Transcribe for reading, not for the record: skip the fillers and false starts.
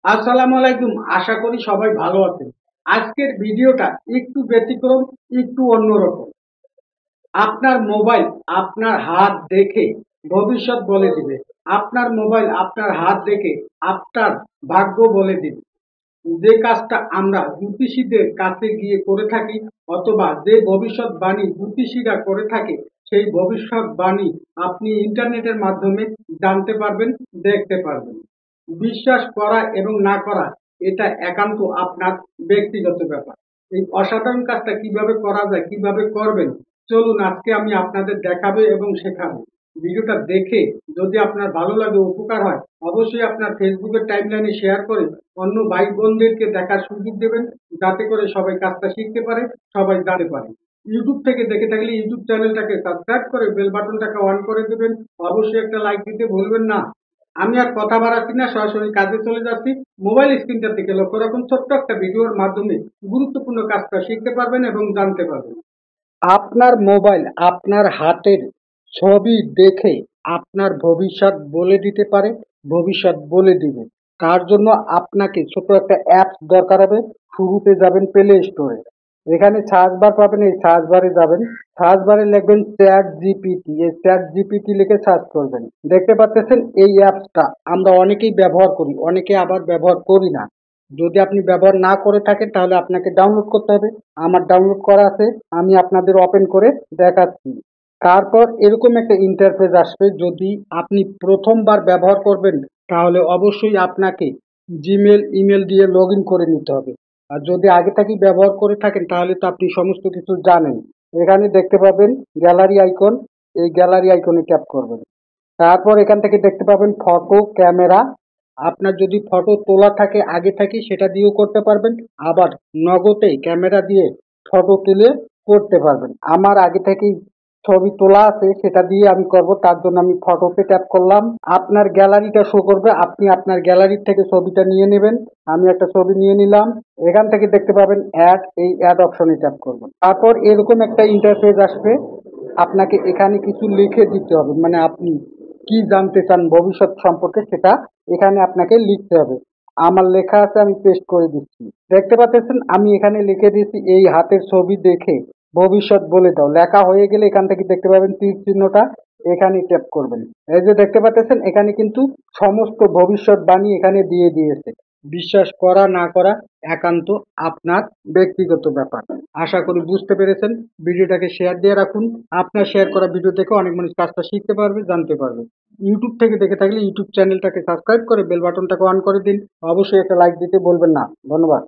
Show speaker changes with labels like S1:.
S1: আসসালামু আলাইকুম। আশা করি সবাই ভালো আছেন। আজকের ভিডিওটা একটু ব্যতিক্রম, একটু অন্যরকম। আপনার মোবাইল আপনার হাত দেখে ভবিষ্যৎ বলে দিবে। আপনার মোবাইল আপনার হাত দেখে আপনার ভাগ্য বলে দিবে। যে কাজটা আমরা জ্যোতিষীদের কাছে গিয়ে করে থাকি অথবা যে ভবিষ্যৎবাণী জ্যোতিষীরা করে থাকে সেই ভবিষ্যৎবাণী আপনি ইন্টারনেটের মাধ্যমে জানতে পারবেন, দেখতে পারবেন। বিশ্বাস করা এবং না করা এটা একান্ত আপনার ব্যক্তিগত ব্যাপার। এই অসাধারণ কাজটা কিভাবে করা যায়, কিভাবে করবেন, চলুন আজকে আমি আপনাদের দেখাবো এবং শেখাবো। ভিডিওটা দেখে যদি আপনার ভালো লাগে, উপকার হয়, অবশ্যই আপনার ফেসবুকের টাইমলাইনে শেয়ার করে অন্য ভাই বোনদেরকে দেখার সুযোগ দেবেন, যাতে করে সবাই কাজটা শিখতে পারে, সবাই জানতে পারে। ইউটিউব থেকে দেখে থাকলে ইউটিউব চ্যানেলটাকে সাবস্ক্রাইব করে বেল বাটনটাকে অন করে দেবেন। অবশ্যই একটা লাইক দিতে ভুলবেন না। আমি আর কথা বাড়াচ্ছি না, সরাসরি কাজে চলে যাচ্ছি। মোবাইল স্ক্রিনটা থেকে লক্ষ্য রাখুন, ছোট্ট একটা ভিডিওর মাধ্যমে গুরুত্বপূর্ণ কাজটা শিখতে পারবেন এবং জানতে পারবেন। আপনার মোবাইল আপনার হাতের ছবি দেখে আপনার ভবিষ্যৎ বলে দিতে পারে, ভবিষ্যৎ বলে দিবে। তার জন্য আপনাকে ছোট একটা অ্যাপস দরকার হবে। শুরুতে যাবেন প্লে স্টোরে, এখানে সার্চ বার পাবেন, এই সার্চ বারে যাবেন, সার্চ বারে লিখবেন চ্যাট জিপিটি, এই চ্যাট জিপিটি লিখে সার্চ করবেন। দেখতে পাচ্ছেন এই অ্যাপসটা আমরা অনেকেই ব্যবহার করি, অনেকে আবার ব্যবহার করি না। যদি আপনি ব্যবহার না করে থাকেন তাহলে আপনাকে ডাউনলোড করতে হবে। আমার ডাউনলোড করা আছে, আমি আপনাদের ওপেন করে দেখাচ্ছি। তারপর এরকম একটা ইন্টারফেস আসবে। যদি আপনি প্রথমবার ব্যবহার করবেন তাহলে অবশ্যই আপনাকে জিমেল ইমেল দিয়ে লগ ইন করে নিতে হবে। আর যদি আগে থেকেই ব্যবহার করে থাকেন তাহলে তো আপনি সমস্ত কিছু জানেন। এখানে দেখতে পাবেন গ্যালারি আইকন, এই গ্যালারি আইকনে ট্যাপ করবেন। তারপর এখান থেকে দেখতে পাবেন ফটো ক্যামেরা। আপনার যদি ফটো তোলা থাকে আগে থেকে সেটা দিয়েও করতে পারবেন, আবার নগদে ক্যামেরা দিয়ে ফটো তুলে করতে পারবেন। আমার আগে থেকেই ছবি তোলা আছে, সেটা দিয়ে আমি করব। তার জন্য আমি ফটোতে ট্যাপ করলাম। আপনার গ্যালারিটা শো করবে, আপনি আপনার গ্যালারির থেকে ছবিটা নিয়ে নেবেন। আমি একটা ছবি নিয়ে নিলাম। এখান থেকে দেখতে পাবেন অ্যাড, এই অ্যাড অপশনে ট্যাপ করবেন। তারপর এরকম একটা ইন্টারফেস আসবে। আপনাকে এখানে কিছু লিখে দিতে হবে, মানে আপনি কি জানতে চান ভবিষ্যৎ সম্পর্কে সেটা এখানে আপনাকে লিখতে হবে। আমার লেখা আছে, আমি পেস্ট করে দিচ্ছি। দেখতে পাচ্ছেন আমি এখানে লিখে দিয়েছি এই হাতের ছবি দেখে ভবিষ্যৎ বলে দাও। লেখা হয়ে গেলে এখান থেকে দেখতে পাবেন তীর চিহ্নটা, এখানে ট্যাপ করবেন। এই যে দেখতে পাচ্ছেন এখানে কিন্তু সমস্ত ভবিষ্যৎবাণী এখানে দিয়ে দিয়েছে। বিশ্বাস করা না করা একান্ত আপনার ব্যক্তিগত ব্যাপার। আশা করি বুঝতে পেরেছেন। ভিডিওটাকে শেয়ার দিয়ে রাখুন। আপনার শেয়ার করা ভিডিও দেখে অনেক মানুষ কাজটা শিখতে পারবে, জানতে পারবে। ইউটিউব থেকে দেখে থাকলে ইউটিউব চ্যানেলটাকে সাবস্ক্রাইব করে বেল বাটনটাকে অন করে দিন। অবশ্যই একটা লাইক দিতে বলবেন না। ধন্যবাদ।